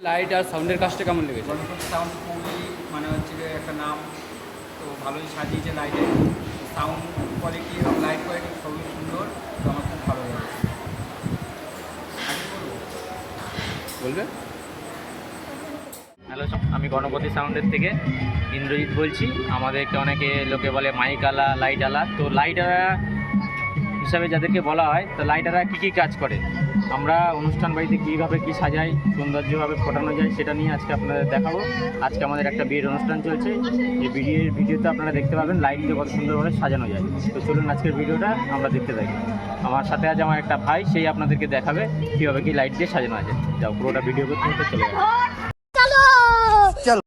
Light আর সাউন্ডের কাজটা কেমন লেগেছে? গণপতি সাউন্ড খুবই মানে হচ্ছে যে একটা নাম, তো ভালোই সাজিয়েছে লাইটে, সাউন্ড কোয়ালিটি এবং লাইট কোয়ালিটি সবই সুন্দর, তো আমার খুব ভালো লাগে। বলবে? হ্যালো, আমি গণপতি সাউন্ডের থেকে ইন্দ্রজিৎ বলছি। আমাদেরকে অনেকে লোকে বলে মাইকওয়ালা, লাইটওয়ালা। তো লাইটওয়ালা হিসাবে যাদেরকে বলা হয়, তো লাইটওয়ালা কী কী কাজ করে, আমরা অনুষ্ঠান বাড়িতে কীভাবে কী সাজাই, সৌন্দর্যভাবে ফোটানো যায়, সেটা নিয়ে আজকে আপনাদের দেখাবো। আজকে আমাদের একটা বিয়ের অনুষ্ঠান চলছে। এই ভিডিওতে আপনারা দেখতে পাবেন লাইট দিয়ে কত সুন্দরভাবে সাজানো যায়। তো চলুন আজকের ভিডিওটা আমরা দেখতে থাকি। আমার সাথে আছে আমার একটা ভাই, সেই আপনাদেরকে দেখাবে কীভাবে কী লাইট দিয়ে সাজানো আছে। যাও, পুরোটা ভিডিও করতে চলে যাবে। চলো